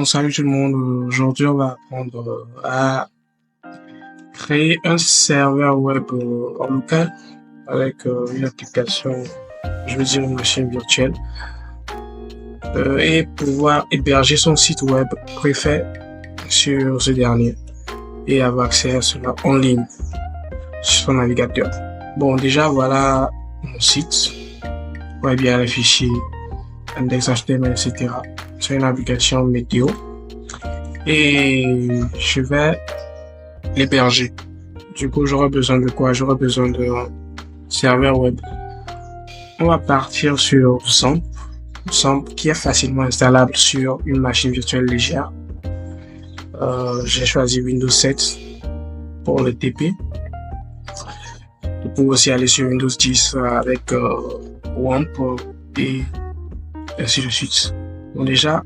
Bon, salut tout le monde. Aujourd'hui, on va apprendre à créer un serveur web en local avec une application, je veux dire une machine virtuelle, et pouvoir héberger son site web préfet sur ce dernier et avoir accès à cela en ligne sur son navigateur. Bon, déjà, voilà mon site. Vous voyez bien les fichiers index HTML, etc. C'est une application météo et je vais l'héberger. Du coup, j'aurai besoin de quoi? J'aurai besoin de serveur web. On va partir sur XAMPP qui est facilement installable sur une machine virtuelle légère. J'ai choisi Windows 7 pour le TP. Vous pouvez aussi aller sur Windows 10 avec WAMP et ainsi de suite. Donc déjà,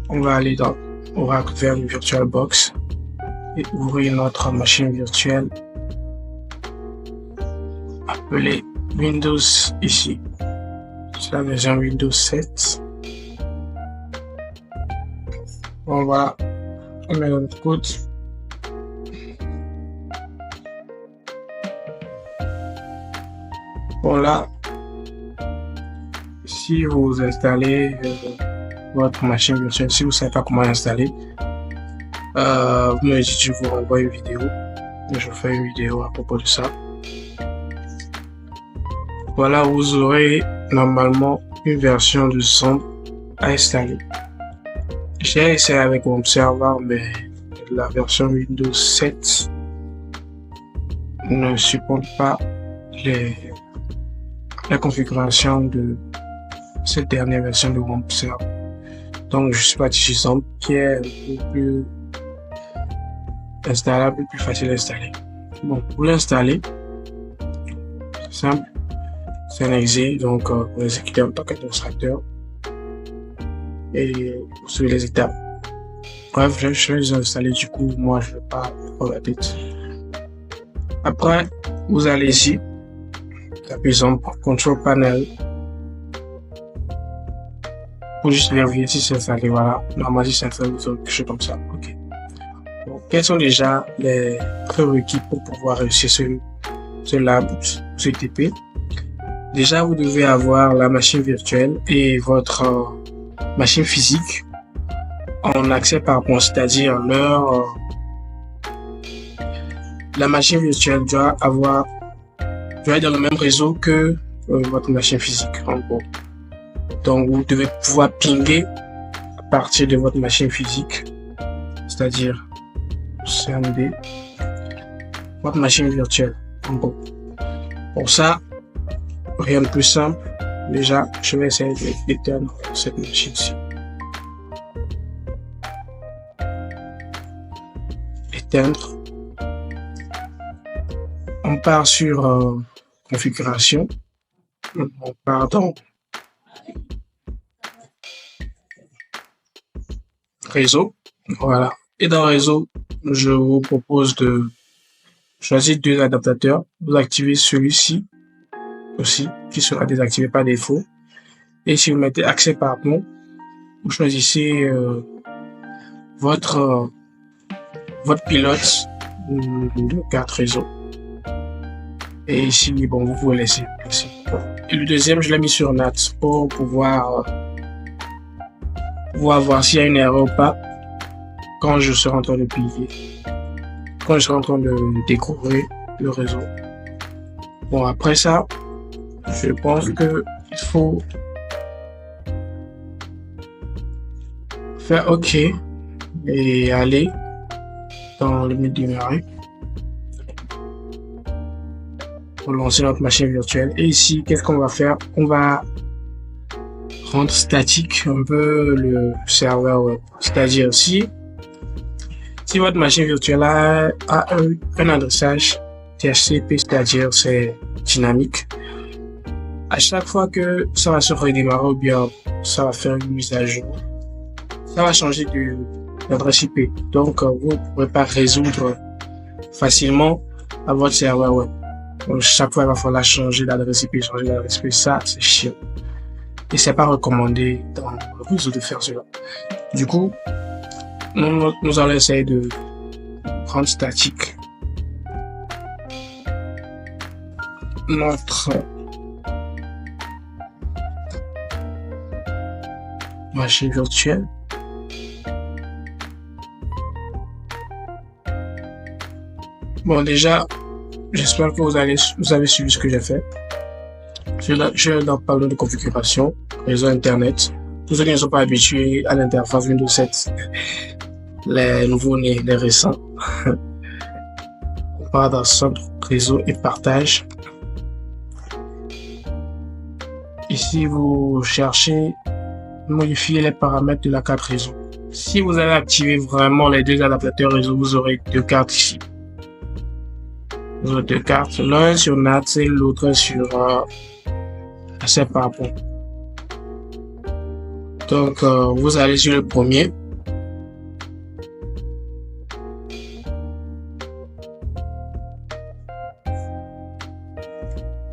on va aller dans Oracle vers une VirtualBox et ouvrir notre machine virtuelle appelée Windows ici. C'est la version Windows 7. Bon voilà, on met notre code. Bon là, si vous installez votre machine virtuelle, si vous ne savez pas comment l'installer, vous me dites, je vous renvoie une vidéo. Je fais une vidéo à propos de ça. Voilà, vous aurez normalement une version de XAMPP à installer. J'ai essayé avec mon serveur, mais la version Windows 7 ne supporte pas la configuration de cette dernière version de WAMP server. Donc je suis parti sur XAMPP qui est un peu plus installable, plus facile à installer. Bon, pour l'installer, c'est simple, c'est un exe, donc vous l'exécutez en tant qu'administrateur et vous suivez les étapes. Bref, je vais les installer, du coup, moi je ne vais pas prendre la tête. Après, vous allez ici, tapez XAMPP, Control Panel, pour juste vérifier si c'est installé. Voilà, normalement si c'est installé, vous aurez quelque chose comme ça. Ok. Donc, quels sont déjà les prérequis pour pouvoir réussir ce lab, ce TP? Déjà, vous devez avoir la machine virtuelle et votre machine physique en accès par point, c'est-à-dire la machine virtuelle doit être dans le même réseau que votre machine physique, en gros. Donc, vous devez pouvoir pinguer à partir de votre machine physique, c'est-à-dire CMD, votre machine virtuelle, en gros. Pour ça, rien de plus simple. Déjà, je vais essayer d'éteindre cette machine-ci. Éteindre. On part sur configuration. On part dans réseau. Voilà. Et dans réseau, je vous propose de choisir deux adaptateurs. Vous activez celui-ci aussi, qui sera désactivé par défaut. Et si vous mettez accès par pont, vous choisissez votre pilote de carte réseau. Et ici, bon, vous pouvez laisser. Et le deuxième, je l'ai mis sur NAT pour pouvoir voir s'il y a une erreur ou pas quand je serai en train de plier, quand je serai en train de découvrir le réseau. Bon, après ça, je pense que il faut faire OK et aller dans le menu démarrer pour lancer notre machine virtuelle. Et ici, qu'est-ce qu'on va faire? On va rendre statique un peu le serveur web. C'est-à-dire si votre machine virtuelle a un adressage THCP, c'est-à-dire c'est dynamique, à chaque fois que ça va se redémarrer ou bien ça va faire une mise à jour, ça va changer d'adresse IP. Donc, vous ne pourrez pas résoudre facilement à votre serveur web. Donc, chaque fois, il va falloir changer d'adresse IP, Ça, c'est chiant. Et c'est pas recommandé dans le réseau de faire cela. Du coup, Nous allons essayer de rendre statique notre machine virtuelle. Bon, déjà, j'espère que vous avez suivi ce que j'ai fait. Je vais donc parler de configuration, réseau Internet. Pour ceux qui ne sont pas habitués à l'interface Windows 7, les nouveaux-nés, les récents, on part dans centre, réseau et partage. Ici, vous cherchez modifier les paramètres de la carte réseau. Si vous avez activé vraiment les deux adaptateurs réseau, vous aurez deux cartes ici. Vous aurez deux cartes, l'un sur NAT et l'autre sur accès par pont. Donc, vous allez sur le premier.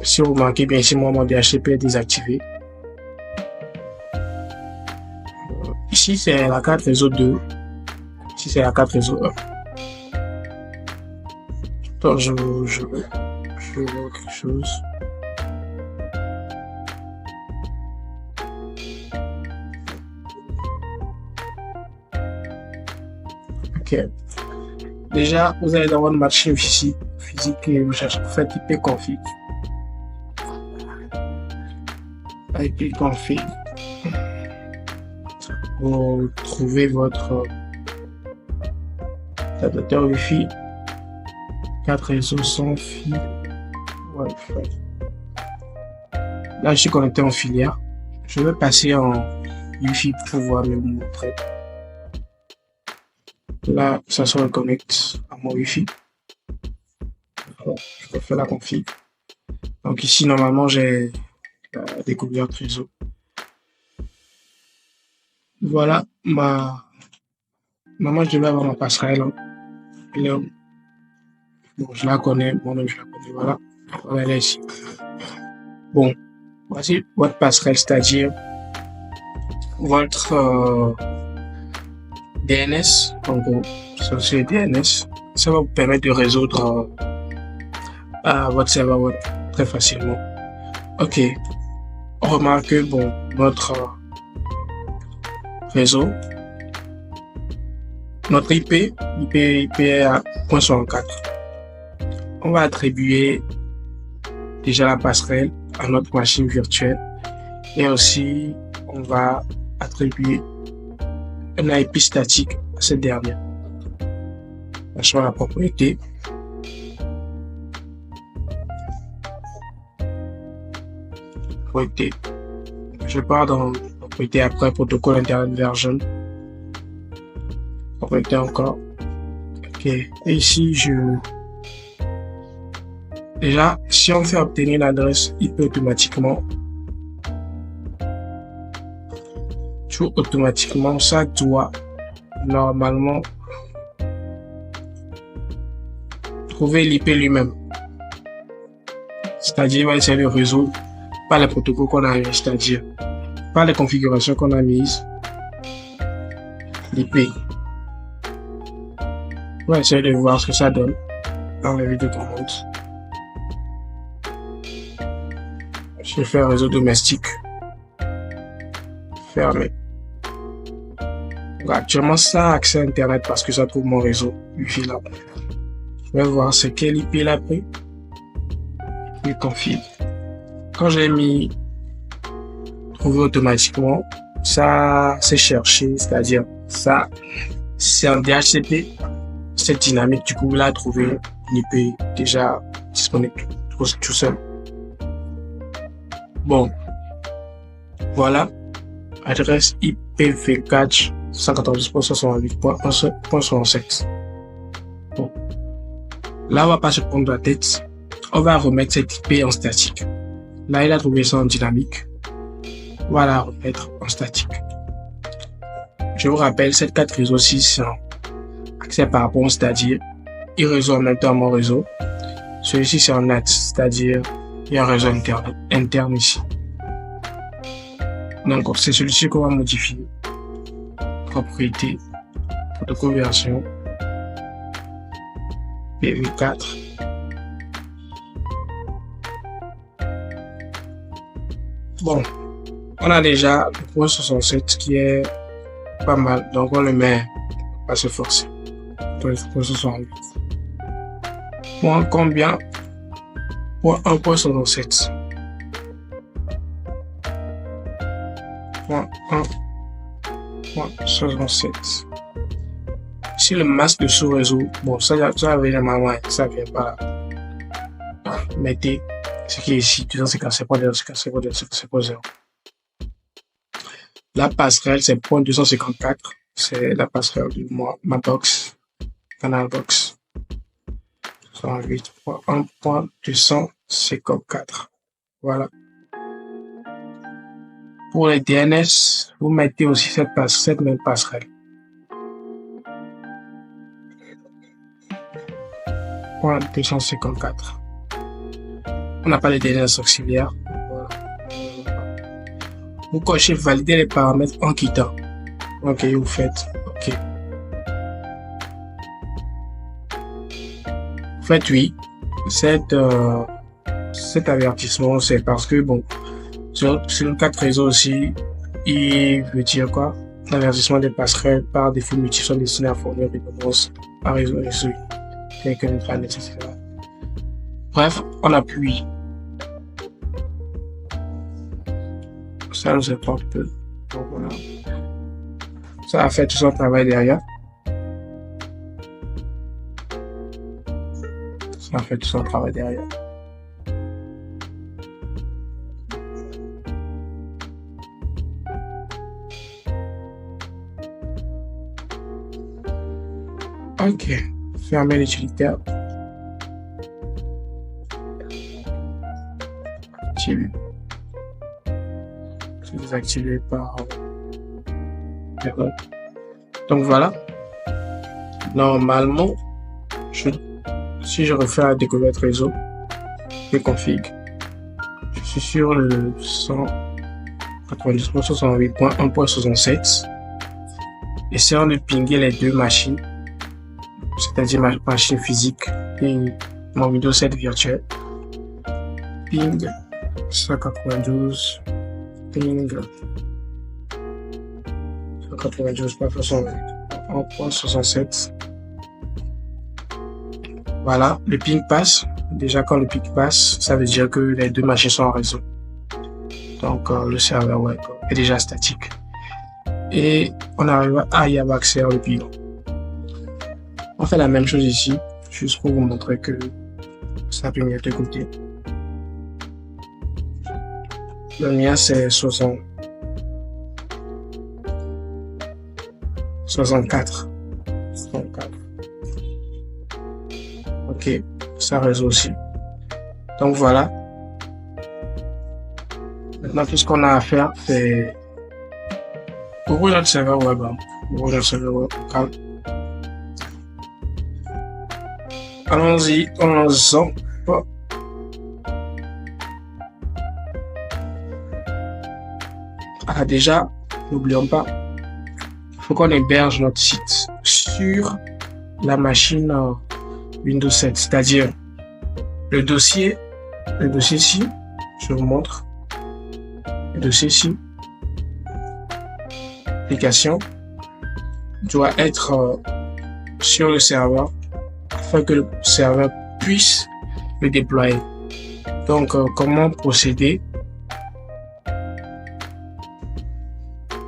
Si vous manquez, bien ici, mon mode DHCP est désactivé. Ici, c'est la carte réseau 2. Ici, c'est la carte réseau 1. Donc, je veux quelque chose. Ok. Déjà, vous allez dans votre machine physique et vous faites ipconfig. ipconfig. Vous trouvez votre adaptateur Wi-Fi, 4 réseaux sans fil Wi-Fi. Là, je suis connecté en filière. Je vais passer en Wi-Fi pour pouvoir me montrer. Là, ça se reconnecte à mon Wi-Fi. Je peux faire la config. Donc ici, normalement, j'ai la découverte réseau. Voilà, moi, je devais avoir ma passerelle. Hein. Bon, je la connais. Moi-même, je la connais. Voilà. On est ici. Bon, voici votre passerelle, c'est-à-dire votre DNS. En gros, c'est le DNS. Ça va vous permettre de résoudre votre serveur web très facilement. Ok. On remarque que, bon, notre réseau, notre IP est à 0.64. On va attribuer déjà la passerelle à notre machine virtuelle et aussi on va attribuer un IP statique à cette dernière. Sur la propriété. Je pars dans propriété après protocole internet version. Propriété encore. Ok. Et ici, déjà, si on fait obtenir l'adresse IP automatiquement, tout automatiquement, ça doit normalement trouver l'IP lui-même. C'est-à-dire, il va essayer de résoudre par les protocoles qu'on a mis, c'est-à-dire par les configurations qu'on a mises, l'IP. On va essayer de voir ce que ça donne dans les vidéos qu'on monte. Je vais faire réseau domestique. Fermé. Donc, actuellement, ça a accès à Internet parce que ça trouve mon réseau Wi-Fi là. Je vais voir c'est quel IP il a pris. Il config. Quand j'ai mis trouver automatiquement, ça c'est cherché, c'est-à-dire ça c'est en DHCP, c'est dynamique, du coup là trouver une IP déjà disponible tout seul. Bon, voilà, adresse IPv4 192.168.1.67. Bon, là on va pas se prendre la tête, on va remettre cette IP en statique. Là il a trouvé ça en dynamique. Voilà, remettre en statique. Je vous rappelle, cette carte réseau 6 c'est accès par pont, c'est-à-dire il réseau en même temps mon réseau. Celui-ci c'est en NAT, c'est-à-dire il y a un réseau interne ici. Donc c'est celui-ci qu'on va modifier. Propriété de conversion PV4. Bon, on a déjà le point 67 qui est pas mal, donc on le met, pas se forcer. Donc le point 68. Point combien? Point 1.67. Point 1.67. Si le masque de sous-réseau, bon, ça évidemment, ça vient pas. Mettez ce qui est ici, 250.0. La passerelle, c'est point 254. C'est la passerelle de ma box, canal box. 108.1.254. Voilà. Pour les DNS, vous mettez aussi cette même passerelle. Point 254. On n'a pas de DNS auxiliaires. Voilà. Vous cochez valider les paramètres en quittant. Ok, vous faites OK. Vous faites oui. Cet avertissement, c'est parce que bon, sur le cas de réseau aussi, il veut dire quoi? L'avertissement des passerelles par défaut multiples sont destinés à fournir des réponses à réseau et telles que l'intranet, etc. Bref, on appuie. Ça nous importe peu. Donc voilà. Ça a fait tout son travail derrière. Ça a fait tout son travail derrière. Ok. Fermer l'utilitaire. Activer. C'est désactivé par erreur. Donc voilà. Normalement, si je refais la découverte réseau et config, je suis sur le 192.168.1.67. Essayons de pinguer les deux machines, c'est-à-dire ma machine physique et mon Windows 7 virtuel. Ping 192, ping 192.168.67. Voilà, le ping passe. Déjà, quand le ping passe, ça veut dire que les deux machines sont en réseau. Donc, le serveur web est déjà statique. Et on arrive à y avoir accès au ping. On fait la même chose ici, juste pour vous montrer que ça peut mieux de côté. Le mien, c'est 64. Ok, ça réseau aussi. Donc voilà. Maintenant, tout ce qu'on a à faire, c'est ouvrir notre serveur web. Ouvrir notre serveur web. Allons-y, on lance. Ah, déjà, n'oublions pas, il faut qu'on héberge notre site sur la machine Windows 7, c'est-à-dire le dossier ici, je vous montre, le dossier ici, l'application doit être sur le serveur afin que le serveur puisse le déployer. Donc, comment procéder?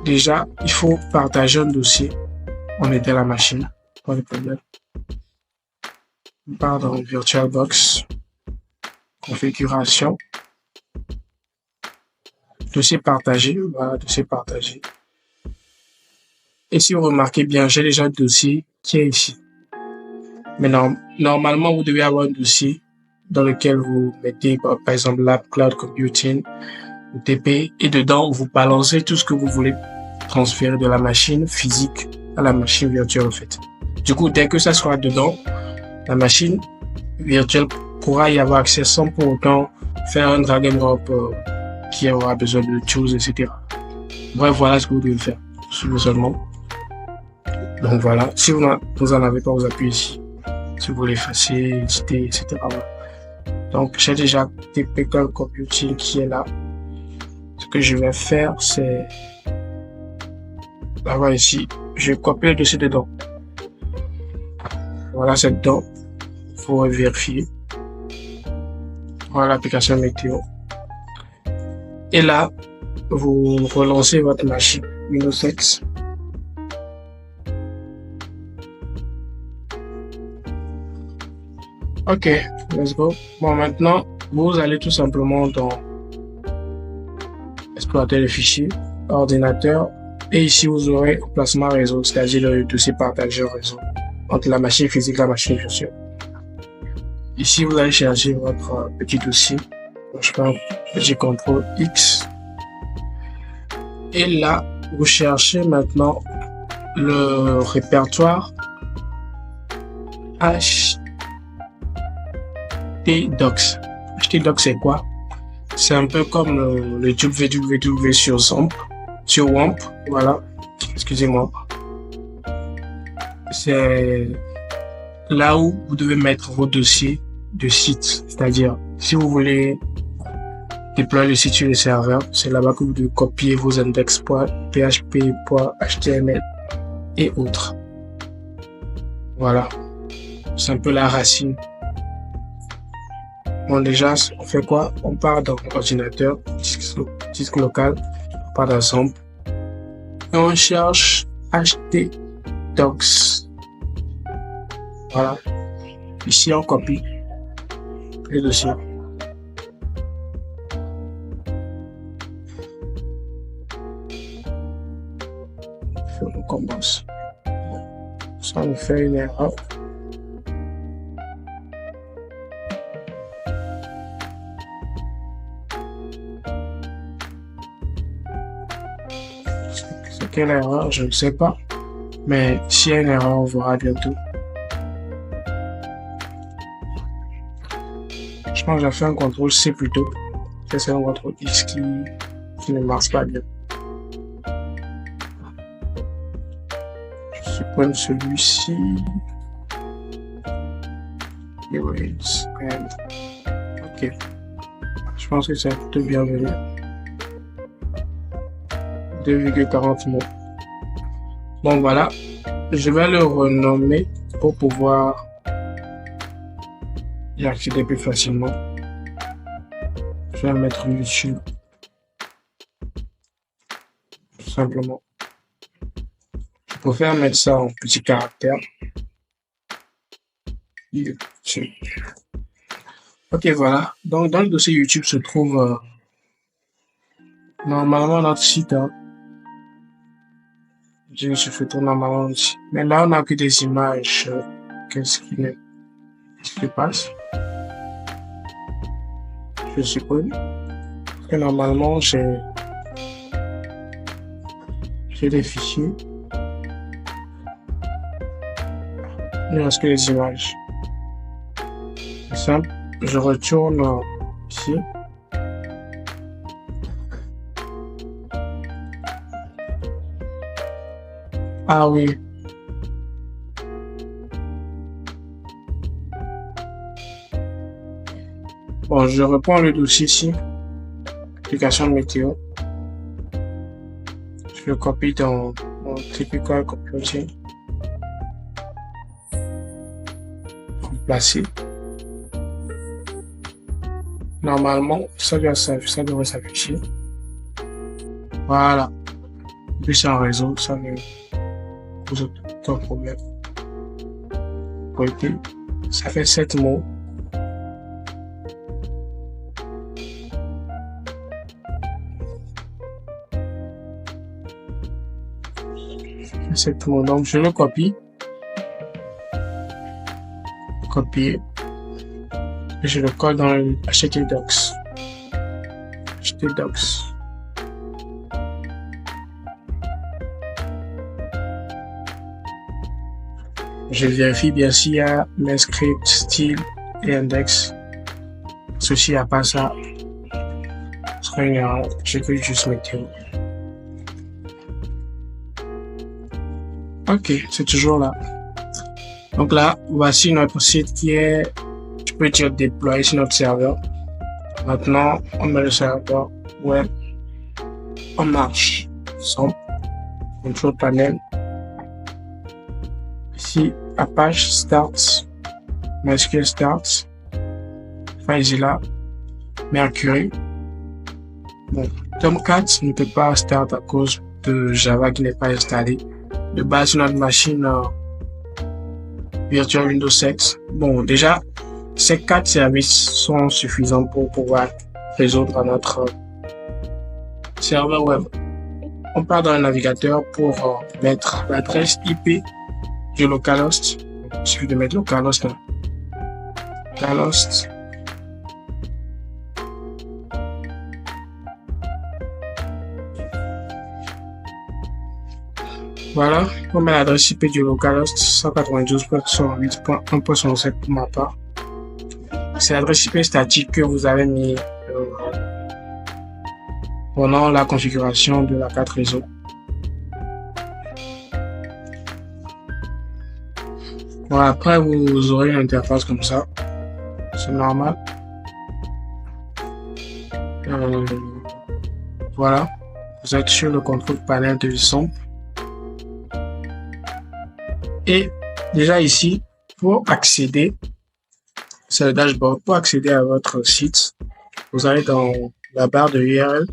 Déjà, il faut partager un dossier. On est dans la machine, pas de problème. On part dans VirtualBox, configuration, dossier partagé, voilà, dossier partagé. Et si vous remarquez bien, j'ai déjà un dossier qui est ici. Mais normalement, vous devez avoir un dossier dans lequel vous mettez, par exemple, l'app Cloud Computing, le TP, et dedans, vous balancez tout ce que vous voulez transférer de la machine physique à la machine virtuelle, en fait. Du coup, dès que ça sera dedans, la machine virtuelle pourra y avoir accès sans pour autant faire un drag and drop qui aura besoin de choses, etc. Bref, voilà ce que vous devez faire. Suivez seulement. Donc voilà, si vous en avez pas, vous appuyez ici. Si vous voulez effacer, éditer, etc. Donc j'ai déjà Typical Computing qui est là. Ce que je vais faire, c'est là-bas ici, je vais copier le dossier dedans. Voilà, c'est dedans. Il faut vérifier. Voilà l'application météo. Et là, vous relancez votre machine Windows X. Ok, let's go. Bon, maintenant, vous allez tout simplement dans exploiter le fichier, ordinateur, et ici vous aurez emplacement réseau, c'est-à-dire le dossier partagé au réseau entre la machine physique et la machine virtuelle. Ici, vous allez chercher votre petit dossier. Donc, je fais un petit CTRL X. Et là, vous cherchez maintenant le répertoire htdocs. Htdocs, c'est quoi? C'est un peu comme le www sur WAMP. Voilà. Excusez-moi. C'est là où vous devez mettre vos dossiers de site. C'est-à-dire, si vous voulez déployer le site sur le serveur, c'est là-bas que vous devez copier vos index.php, .html et autres. Voilà. C'est un peu la racine. Bon, déjà, on fait quoi? On part dans ordinateur, disque local, on part dans Xampp et on cherche htdocs. Voilà. Ici, on copie le dossier. On commence. Ça nous fait une erreur. C'est quelle erreur? Je ne sais pas. Mais s'il y a une erreur, on verra bientôt. Je pense que j'ai fait un CTRL C plutôt. C'est un CTRL X qui ne marche pas bien. Je supprime celui-ci. Erase. Ok. Je pense que c'est plutôt bienvenu. 2,40 mots. Bon, voilà. Je vais le renommer pour pouvoir y accéder plus facilement. Je vais mettre YouTube. Tout simplement. Je préfère mettre ça en petit caractère. YouTube. Ok, voilà. Donc, dans le dossier YouTube se trouve normalement notre site. Je fais normalement ici. Mais là, on a que des images. Qu'est-ce qui se passe? Je suppose que normalement, j'ai des fichiers. Il ne reste que les images. C'est simple. Je retourne ici. Ah oui. Bon, je reprends le dossier ici. Application météo. Je le copie dans mon Typical Computing. Remplacer. Normalement, ça devrait s'afficher. Voilà. Puis c'est un réseau, ça ne pose aucun problème. Ok. Ça fait 7 mots. Donc je le copie. Copier. Et je le colle dans le htdocs. htdocs. Je vérifie bien s'il y a mes scripts, style et index. Ceci à pas ça. Ce serait une erreur. J'écris juste météo. Ok, c'est toujours là. Donc là, voici notre site qui est, je peux dire, déployé sur notre serveur. Maintenant, on met le serveur web en marche. Simple. Control panel. Ici, Apache Start, MySQL Start, FileZilla, Mercury. Bon, Tomcat ne peut pas start à cause de Java qui n'est pas installé. De base, sur notre machine virtuelle Windows 7. Bon, déjà, ces 4 services sont suffisants pour pouvoir résoudre notre serveur web. On part dans le navigateur pour mettre l'adresse IP du localhost. Il suffit de mettre localhost. Localhost. Voilà, on met l'adresse IP du localhost 192.168.1.67 pour ma part. C'est l'adresse IP statique que vous avez mis pendant la configuration de la carte réseau. Voilà, après vous aurez une interface comme ça. C'est normal. Voilà, vous êtes sur le contrôle panel de simple. Et déjà ici, pour accéder, c'est le dashboard. Pour accéder à votre site, vous allez dans la barre de URL.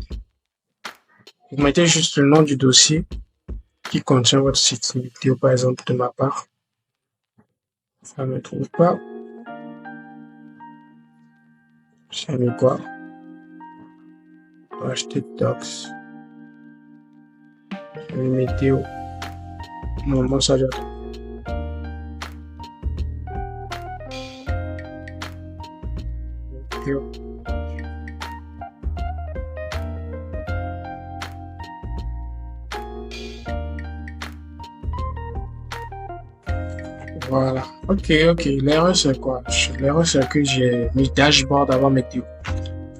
Vous mettez juste le nom du dossier qui contient votre site. Une vidéo par exemple de ma part. Ça ne me trouve pas. J'ai mis quoi? Acheter docs. J'ai mis météo. Normalement ça doit. Voilà. Ok. L'erreur c'est quoi? L'erreur c'est que j'ai mis dashboard avant météo.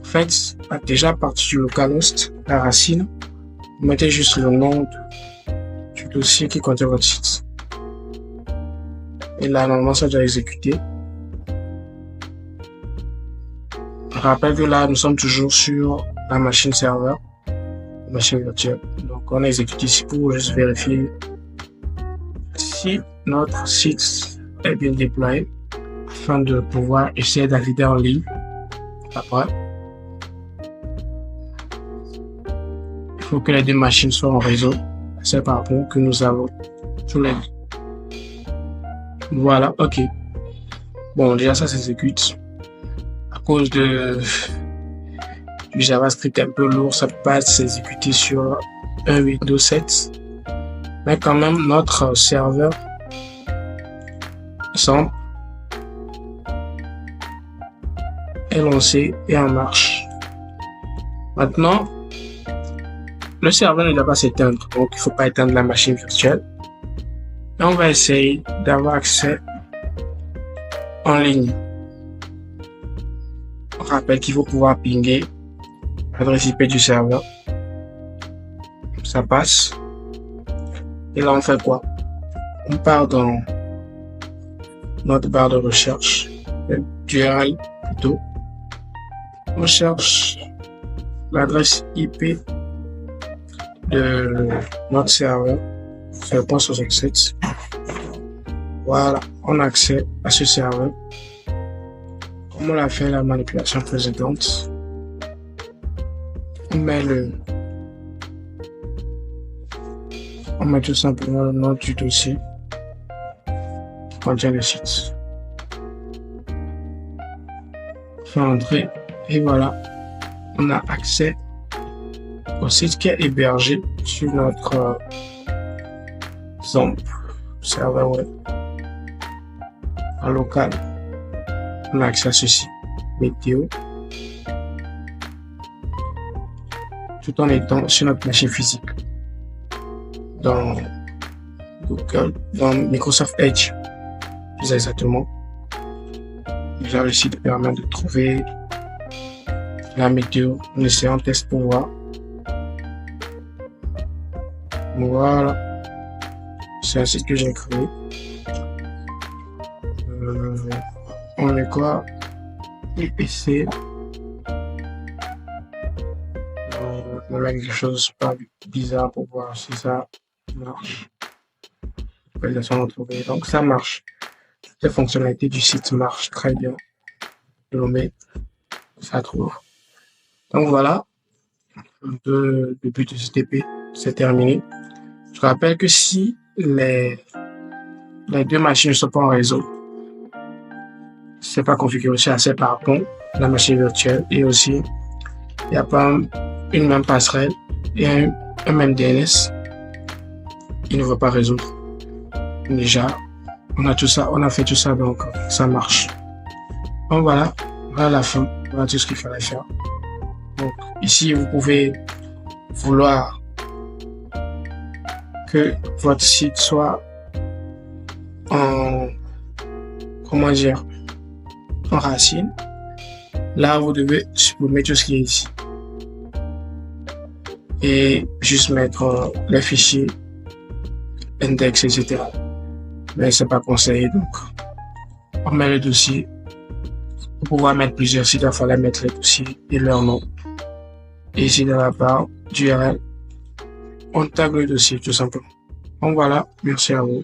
En fait, déjà à partir du localhost, la racine, vous mettez juste le nom du dossier qui contient votre site. Et là, normalement, ça doit exécuter. Je rappelle que là, nous sommes toujours sur la machine serveur, la machine virtuelle. Donc, on exécute ici pour juste vérifier si notre site est bien déployé afin de pouvoir essayer d'accéder en ligne. Après, il faut que les deux machines soient en réseau. C'est par contre que nous avons tous les deux. Voilà, ok. Bon, déjà ça s'exécute. À cause du JavaScript un peu lourd, ça peut pas s'exécuter sur un Windows 7. Mais quand même, notre serveur simple est lancé et en marche. Maintenant, le serveur ne doit pas s'éteindre, donc il ne faut pas éteindre la machine virtuelle. Et on va essayer d'avoir accès en ligne. On rappelle qu'il faut pouvoir pinguer l'adresse IP du serveur. Ça passe. Et là, on fait quoi? On part dans notre barre de recherche, URL plutôt. On cherche l'adresse IP de notre serveur. C'est .67. Voilà, on a accès à ce serveur. Comme on l'a fait la manipulation précédente, on met tout simplement le nom du dossier qui contient le site. On fait entrer et voilà, on a accès au site qui est hébergé sur notre serveur web en local. On a accès à ceci, météo, tout en étant sur notre machine physique. Dans Google, dans Microsoft Edge, plus exactement. Déjà, le site permet de trouver la météo en essayant de tester pour voir. Voilà. c'est un site que j'ai créé. On met quoi? IPC. On met quelque chose pas bizarre pour voir si ça marche. Localisation d'entreprise. Donc ça marche. Les fonctionnalités du site marchent très bien. Je le mets, ça trouve. Donc voilà, un peu le but de ce TP, c'est terminé. Je rappelle que si les deux machines ne sont pas en réseau, c'est pas configuré sur assez par pont, la machine virtuelle, et aussi il n'y a pas une même passerelle et un même DNS, il ne va pas résoudre. Déjà, on a tout ça, on a fait tout ça, donc ça marche. Donc voilà, voilà la fin, voilà tout ce qu'il fallait faire. Donc ici, vous pouvez vouloir que votre site soit en, comment dire, en racine. Là, vous devez supprimer tout ce qui est ici. Et juste mettre les fichiers, index, etc. Mais c'est pas conseillé, donc on met le dossier. Pour pouvoir mettre plusieurs sites, il fallait mettre les dossiers et leur nom. Et ici, dans la barre d'URL, on tag le dossier tout simplement. Donc voilà, merci à vous.